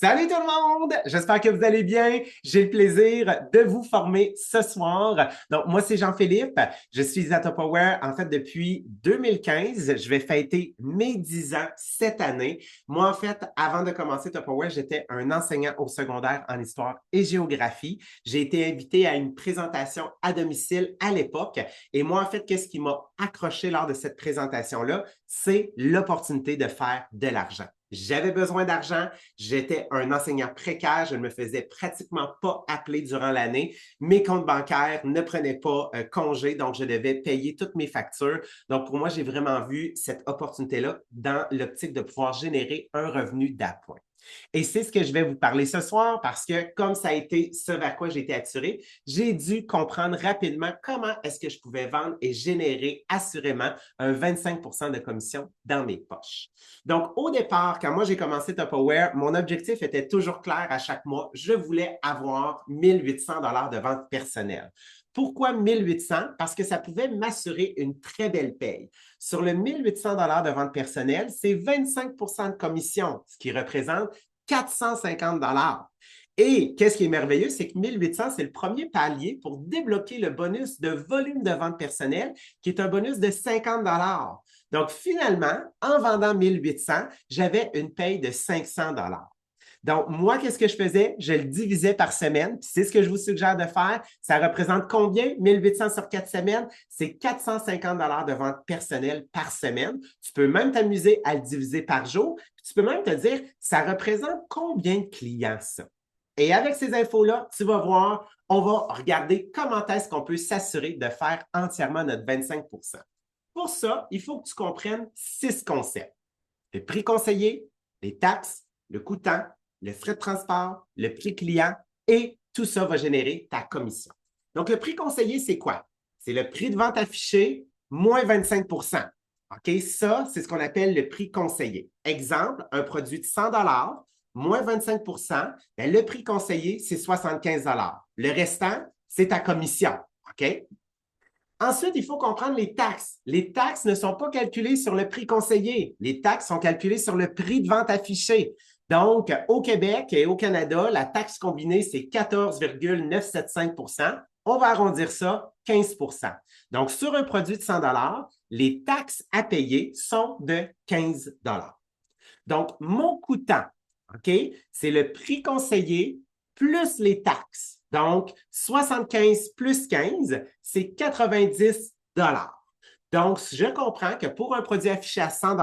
Salut tout le monde! J'espère que vous allez bien. J'ai le plaisir de vous former ce soir. Donc, moi, c'est Jean-Philippe. Je suis à Tupperware, en fait, depuis 2015. Je vais fêter mes 10 ans cette année. Moi, en fait, avant de commencer Tupperware, j'étais un enseignant au secondaire en histoire et géographie. J'ai été invité à une présentation à domicile à l'époque. Et moi, en fait, qu'est-ce qui m'a accroché lors de cette présentation-là? C'est l'opportunité de faire de l'argent. J'avais besoin d'argent. J'étais un enseignant précaire. Je ne me faisais pratiquement pas appeler durant l'année. Mes comptes bancaires ne prenaient pas congé, donc je devais payer toutes mes factures. Donc, pour moi, j'ai vraiment vu cette opportunité-là dans l'optique de pouvoir générer un revenu d'appoint. Et c'est ce que je vais vous parler ce soir parce que comme ça a été ce vers quoi j'ai été attiré, j'ai dû comprendre rapidement comment est-ce que je pouvais vendre et générer assurément un 25 de commission dans mes poches. Donc, au départ, quand moi j'ai commencé Tupperware, mon objectif était toujours clair à chaque mois. Je voulais avoir 1800 $ de vente personnelle. Pourquoi 1800? Parce que ça pouvait m'assurer une très belle paye. Sur le 1800 $ de vente personnelle, c'est 25 de commission, ce qui représente 450 $. Et qu'est-ce qui est merveilleux, c'est que 1800, c'est le premier palier pour débloquer le bonus de volume de vente personnelle, qui est un bonus de 50 $. Donc, finalement, en vendant 1800, j'avais une paye de 500 $. Donc, moi, qu'est-ce que je faisais? Je le divisais par semaine. C'est ce que je vous suggère de faire. Ça représente combien? 1800 sur 4 semaines, c'est 450 $ de vente personnelle par semaine. Tu peux même t'amuser à le diviser par jour. Puis tu peux même te dire, ça représente combien de clients ça? Et avec ces infos-là, tu vas voir, on va regarder comment est-ce qu'on peut s'assurer de faire entièrement notre 25 Pour ça, il faut que tu comprennes 6 concepts. Le prix conseillé, les taxes, le coût temps, le frais de transport, le prix client et tout ça va générer ta commission. Donc, le prix conseillé, c'est quoi? C'est le prix de vente affiché moins 25 OK? Ça, c'est ce qu'on appelle le prix conseillé. Exemple, un produit de 100 moins 25 bien, le prix conseillé, c'est 75 Le restant, c'est ta commission. OK? Ensuite, il faut comprendre les taxes. Les taxes ne sont pas calculées sur le prix conseillé. Les taxes sont calculées sur le prix de vente affiché. Donc, au Québec et au Canada, la taxe combinée, c'est 14,975 On va arrondir ça 15 Donc, sur un produit de 100 les taxes à payer sont de 15 Donc, mon coût temps, OK, c'est le prix conseillé plus les taxes. Donc, 75 plus 15, c'est 90 Donc, je comprends que pour un produit affiché à 100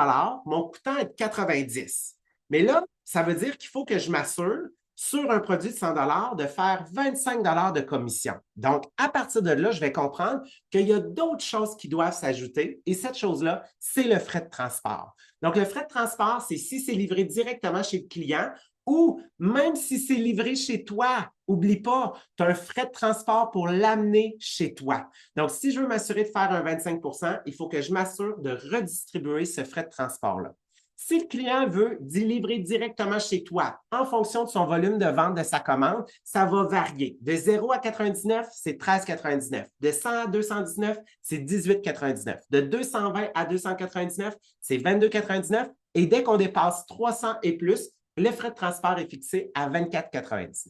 mon coûtant est de 90. Mais là, ça veut dire qu'il faut que je m'assure sur un produit de 100 de faire 25 de commission. Donc, à partir de là, je vais comprendre qu'il y a d'autres choses qui doivent s'ajouter et cette chose-là, c'est le frais de transport. Donc, le frais de transport, c'est si c'est livré directement chez le client ou même si c'est livré chez toi, oublie pas, tu as un frais de transport pour l'amener chez toi. Donc, si je veux m'assurer de faire un 25 il faut que je m'assure de redistribuer ce frais de transport-là. Si le client veut livrer directement chez toi, en fonction de son volume de vente de sa commande, ça va varier. De 0 à 99, c'est 13,99. De 100 à 219, c'est 18,99. De 220 à 299, c'est 22,99. Et dès qu'on dépasse 300 et plus, le frais de transport est fixé à 24,99.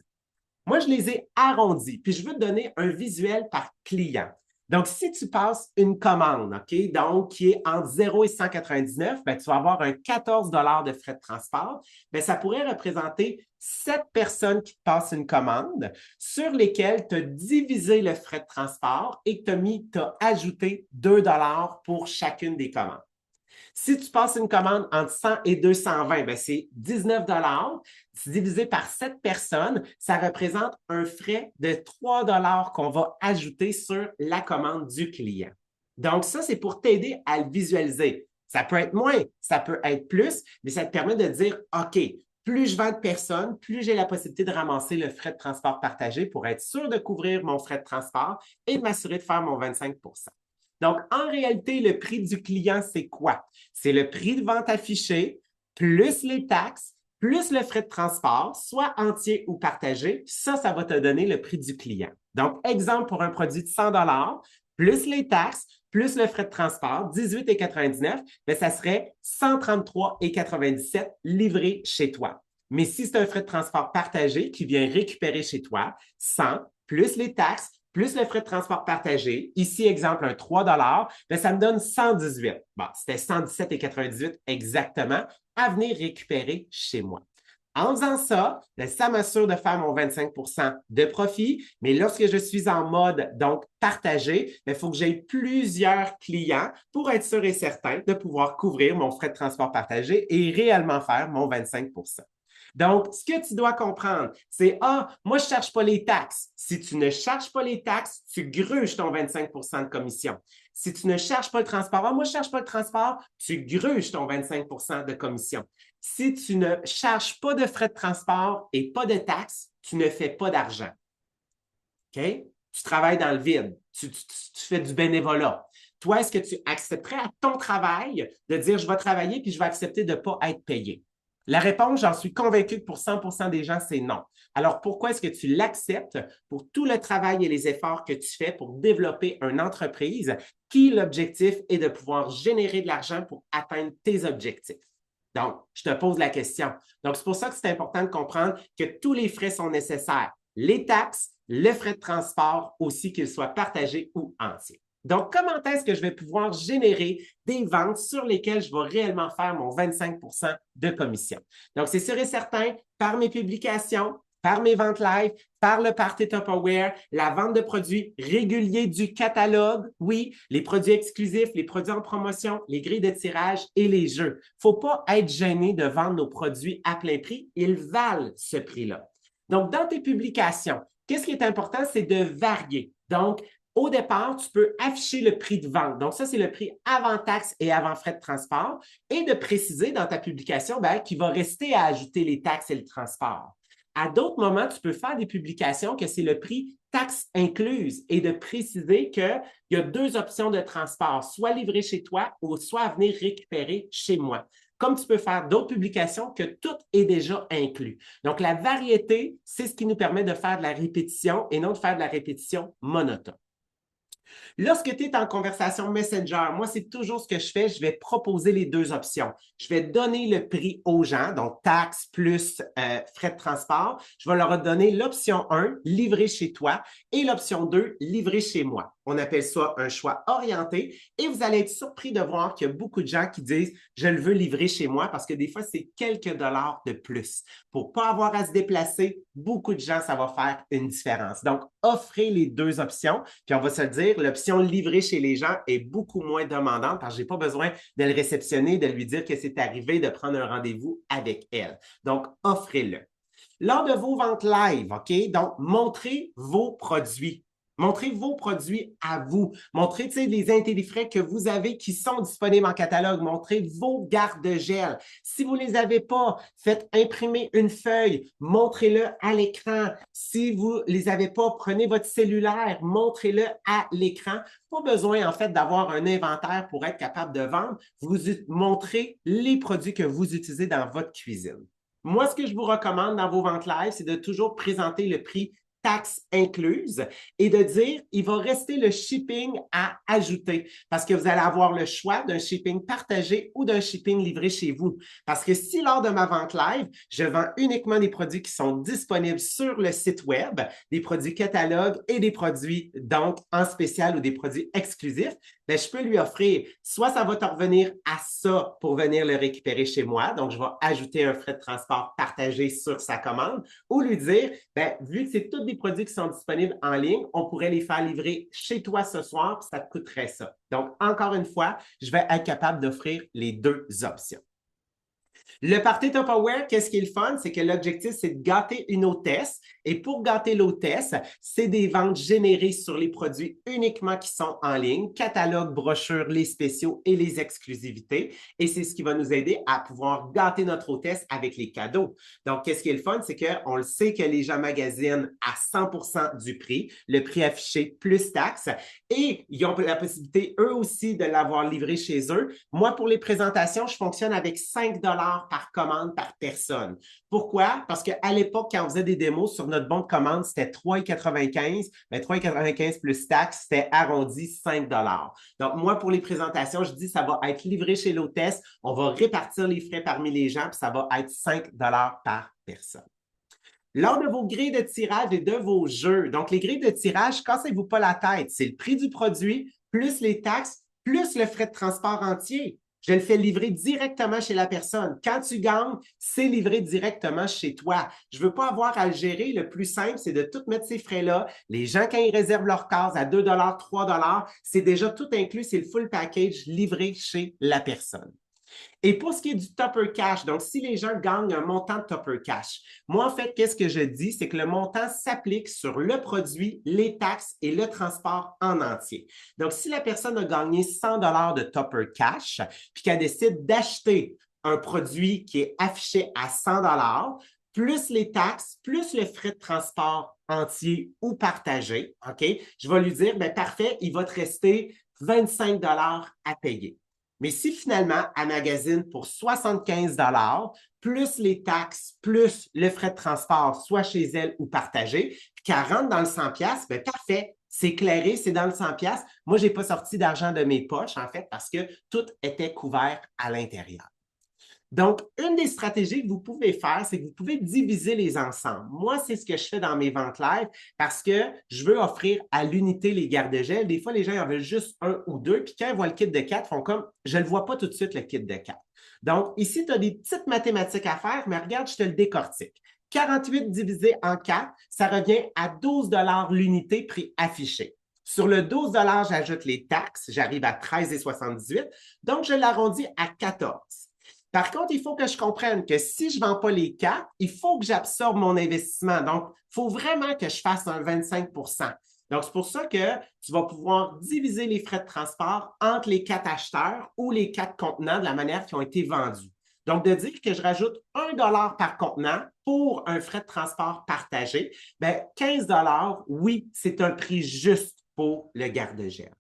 Moi, je les ai arrondis, puis je veux te donner un visuel par client. Donc, si tu passes une commande, OK, donc qui est entre 0 et 199, bien, tu vas avoir un 14 de frais de transport. Bien, ça pourrait représenter 7 personnes qui te passent une commande sur lesquelles tu as divisé le frais de transport et que tu as ajouté 2 pour chacune des commandes. Si tu passes une commande entre 100 et 220, bien, c'est 19 divisé par 7 personnes, ça représente un frais de 3 qu'on va ajouter sur la commande du client. Donc, ça, c'est pour t'aider à le visualiser. Ça peut être moins, ça peut être plus, mais ça te permet de dire, OK, plus je vends de personnes, plus j'ai la possibilité de ramasser le frais de transport partagé pour être sûr de couvrir mon frais de transport et de m'assurer de faire mon 25 Donc, en réalité, le prix du client, c'est quoi? C'est le prix de vente affiché, plus les taxes, plus le frais de transport, soit entier ou partagé. Ça va te donner le prix du client. Donc, exemple pour un produit de 100 plus les taxes, plus le frais de transport, 18,99, bien, ça serait 133,97 livré chez toi. Mais si c'est un frais de transport partagé qui vient récupérer chez toi, 100 plus les taxes, plus le frais de transport partagé, ici, exemple, un 3 bien, ça me donne 118. Bon, c'était 117,98 exactement à venir récupérer chez moi. En faisant ça, ça m'assure de faire mon 25 de profit, mais lorsque je suis en mode donc partagé, il faut que j'aie plusieurs clients pour être sûr et certain de pouvoir couvrir mon frais de transport partagé et réellement faire mon 25 Donc, ce que tu dois comprendre, c'est moi, je ne charge pas les taxes. Si tu ne charges pas les taxes, tu gruges ton 25 de commission. Si tu ne charges pas le transport, moi, je ne charge pas le transport, tu gruges ton 25 de commission. Si tu ne charges pas de frais de transport et pas de taxes, tu ne fais pas d'argent. OK? Tu travailles dans le vide. Tu fais du bénévolat. Toi, est-ce que tu accepterais à ton travail de dire je vais travailler puis je vais accepter de ne pas être payé? La réponse, j'en suis convaincu que pour 100 des gens, c'est non. Alors, pourquoi est-ce que tu l'acceptes pour tout le travail et les efforts que tu fais pour développer une entreprise qui, l'objectif est de pouvoir générer de l'argent pour atteindre tes objectifs? Donc, je te pose la question. Donc, c'est pour ça que c'est important de comprendre que tous les frais sont nécessaires. Les taxes, le frais de transport, aussi qu'ils soient partagés ou entiers. Donc, comment est-ce que je vais pouvoir générer des ventes sur lesquelles je vais réellement faire mon 25 de commission? Donc, c'est sûr et certain, par mes publications, par mes ventes live, par le Party Tupperware, la vente de produits réguliers du catalogue, oui, les produits exclusifs, les produits en promotion, les grilles de tirage et les jeux. Il ne faut pas être gêné de vendre nos produits à plein prix. Ils valent ce prix-là. Donc, dans tes publications, qu'est-ce qui est important? C'est de varier. Donc, au départ, tu peux afficher le prix de vente. Donc, ça, c'est le prix avant taxes et avant frais de transport et de préciser dans ta publication qu'il va rester à ajouter les taxes et le transport. À d'autres moments, tu peux faire des publications que c'est le prix taxes incluses et de préciser qu'il y a deux options de transport, soit livré chez toi ou soit à venir récupérer chez moi. Comme tu peux faire d'autres publications que tout est déjà inclus. Donc, la variété, c'est ce qui nous permet de faire de la répétition et non de faire de la répétition monotone. Lorsque tu es en conversation Messenger, moi, c'est toujours ce que je fais. Je vais proposer les deux options. Je vais donner le prix aux gens, donc taxes plus frais de transport. Je vais leur donner l'option 1, livré chez toi, et l'option 2, livré chez moi. On appelle ça un choix orienté et vous allez être surpris de voir qu'il y a beaucoup de gens qui disent « je le veux livrer chez moi » parce que des fois, c'est quelques dollars de plus. Pour ne pas avoir à se déplacer, beaucoup de gens, ça va faire une différence. Donc, offrez les deux options. Puis on va se le dire, l'option livrée chez les gens est beaucoup moins demandante parce que je n'ai pas besoin de le réceptionner, de lui dire que c'est arrivé, de prendre un rendez-vous avec elle. Donc, offrez-le. Lors de vos ventes live, OK? Donc, montrez vos produits. Montrez vos produits à vous. Montrez les intellifrais que vous avez qui sont disponibles en catalogue. Montrez vos garde-gel. Si vous ne les avez pas, faites imprimer une feuille. Montrez-le à l'écran. Si vous ne les avez pas, prenez votre cellulaire. Montrez-le à l'écran. Pas besoin, en fait, d'avoir un inventaire pour être capable de vendre. Vous montrez les produits que vous utilisez dans votre cuisine. Moi, ce que je vous recommande dans vos ventes live, c'est de toujours présenter le prix taxes incluses et de dire il va rester le shipping à ajouter parce que vous allez avoir le choix d'un shipping partagé ou d'un shipping livré chez vous. Parce que si lors de ma vente live, je vends uniquement des produits qui sont disponibles sur le site web, des produits catalogues et des produits donc en spécial ou des produits exclusifs, bien, je peux lui offrir soit ça va te revenir à ça pour venir le récupérer chez moi, donc je vais ajouter un frais de transport partagé sur sa commande ou lui dire, bien, vu que c'est tous des produits qui sont disponibles en ligne, on pourrait les faire livrer chez toi ce soir, puis ça te coûterait ça. Donc, encore une fois, je vais être capable d'offrir les deux options. Le Party Tupperware, qu'est-ce qui est le fun? C'est que l'objectif, c'est de gâter une hôtesse. Et pour gâter l'hôtesse, c'est des ventes générées sur les produits uniquement qui sont en ligne, catalogue, brochure, les spéciaux et les exclusivités. Et c'est ce qui va nous aider à pouvoir gâter notre hôtesse avec les cadeaux. Donc, qu'est-ce qui est le fun? C'est qu'on le sait que les gens magasinent à 100% du prix, le prix affiché plus taxes. Et ils ont la possibilité, eux aussi, de l'avoir livré chez eux. Moi, pour les présentations, je fonctionne avec 5 par commande par personne. Pourquoi? Parce qu'à l'époque, quand on faisait des démos sur notre bon de commande, c'était 3,95 $. Mais 3,95 $ plus taxes, c'était arrondi 5 $. Donc, moi, pour les présentations, je dis ça va être livré chez l'hôtesse. On va répartir les frais parmi les gens, puis ça va être 5 $ par personne. Lors de vos grilles de tirage et de vos jeux, donc les grilles de tirage, cassez-vous pas la tête. C'est le prix du produit, plus les taxes, plus le frais de transport entier. Je le fais livrer directement chez la personne. Quand tu gagnes, c'est livré directement chez toi. Je ne veux pas avoir à le gérer. Le plus simple, c'est de tout mettre ces frais-là. Les gens, quand ils réservent leur case à 2 $, 3 $, c'est déjà tout inclus. C'est le full package livré chez la personne. Et pour ce qui est du Topper Cash, donc si les gens gagnent un montant de Topper Cash, moi, en fait, qu'est-ce que je dis? C'est que le montant s'applique sur le produit, les taxes et le transport en entier. Donc, si la personne a gagné 100 $ de Topper Cash, puis qu'elle décide d'acheter un produit qui est affiché à 100 $ plus les taxes, plus le frais de transport entier ou partagé, OK? Je vais lui dire, bien, parfait, il va te rester 25 $ à payer. Mais si finalement, elle magasine pour 75 $ plus les taxes, plus le frais de transport, soit chez elle ou partagé, puis qu'elle rentre dans le 100 $, bien parfait, c'est clairé, c'est dans le 100 $. Moi, je n'ai pas sorti d'argent de mes poches, en fait, parce que tout était couvert à l'intérieur. Donc, une des stratégies que vous pouvez faire, c'est que vous pouvez diviser les ensembles. Moi, c'est ce que je fais dans mes ventes live parce que je veux offrir à l'unité les garde-gel. Des fois, les gens en veulent juste un ou deux, puis quand ils voient le kit de 4, ils font comme « je ne le vois pas tout de suite, le kit de 4 ». Donc, ici, tu as des petites mathématiques à faire, mais regarde, je te le décortique. 48 divisé en 4, ça revient à 12 $ l'unité prix affiché. Sur le 12 $, j'ajoute les taxes, j'arrive à 13,78 $, donc je l'arrondis à 14. Par contre, il faut que je comprenne que si je ne vends pas les 4, il faut que j'absorbe mon investissement. Donc, il faut vraiment que je fasse un 25 %. Donc, c'est pour ça que tu vas pouvoir diviser les frais de transport entre les 4 acheteurs ou les 4 contenants de la manière qu'ils ont été vendus. Donc, de dire que je rajoute 1 $ par contenant pour un frais de transport partagé, bien, 15 $, oui, c'est un prix juste pour le garde-gel.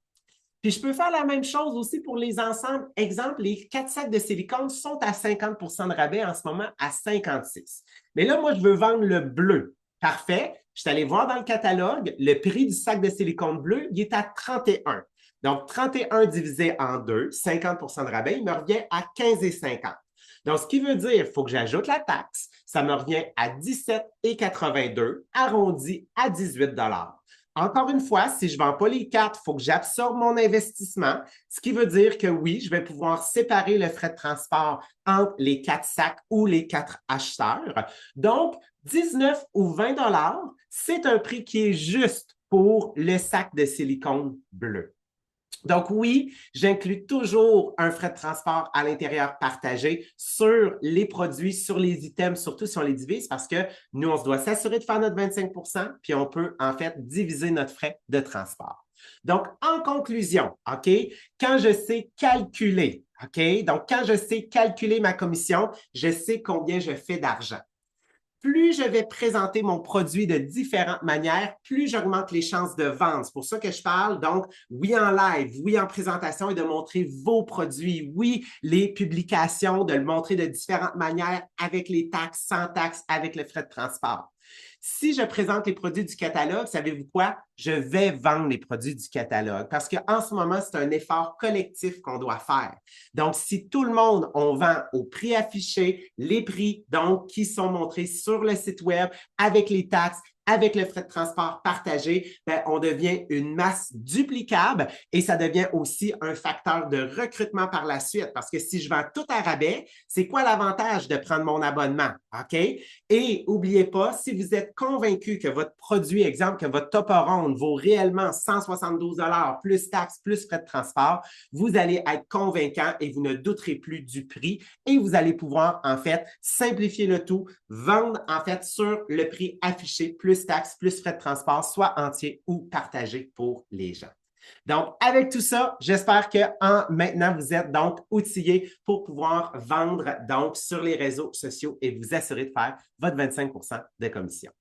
Puis, je peux faire la même chose aussi pour les ensembles. Exemple, les 4 sacs de silicone sont à 50 % de rabais en ce moment à 56. Mais là, moi, je veux vendre le bleu. Parfait. Je suis allé voir dans le catalogue, le prix du sac de silicone bleu, il est à 31. Donc, 31 divisé en 2, 50 % de rabais, il me revient à 15,50. Donc, ce qui veut dire, il faut que j'ajoute la taxe. Ça me revient à 17,82, arrondi à 18 $. Encore une fois, si je ne vends pas les 4, il faut que j'absorbe mon investissement, ce qui veut dire que oui, je vais pouvoir séparer le frais de transport entre les 4 sacs ou les 4 acheteurs. Donc, 19 ou 20 $, c'est un prix qui est juste pour le sac de silicone bleu. Donc oui, j'inclus toujours un frais de transport à l'intérieur partagé sur les produits, sur les items, surtout si on les divise, parce que nous, on se doit s'assurer de faire notre 25 %, puis on peut en fait diviser notre frais de transport. Donc, en conclusion, OK, quand je sais calculer, OK, donc quand je sais calculer ma commission, je sais combien je fais d'argent. Plus je vais présenter mon produit de différentes manières, plus j'augmente les chances de vente. C'est pour ça que je parle, donc, oui en live, oui en présentation et de montrer vos produits, oui les publications, de le montrer de différentes manières avec les taxes, sans taxes, avec le frais de transport. Si je présente les produits du catalogue, savez-vous quoi? Je vais vendre les produits du catalogue parce qu'en ce moment, c'est un effort collectif qu'on doit faire. Donc, si tout le monde, on vend au prix affiché, les prix, donc, qui sont montrés sur le site web avec les taxes, avec le frais de transport partagé, bien, on devient une masse duplicable et ça devient aussi un facteur de recrutement par la suite. Parce que si je vends tout à rabais, c'est quoi l'avantage de prendre mon abonnement? OK? Et n'oubliez pas, si vous êtes convaincu que votre produit, exemple, que votre Tupperware vaut réellement 172 $ plus taxes, plus frais de transport, vous allez être convaincant et vous ne douterez plus du prix et vous allez pouvoir, en fait, simplifier le tout, vendre, en fait, sur le prix affiché, plus taxes, plus frais de transport, soit entier ou partagé pour les gens. Donc, avec tout ça, j'espère que maintenant, vous êtes donc outillés pour pouvoir vendre donc sur les réseaux sociaux et vous assurer de faire votre 25 % de commission.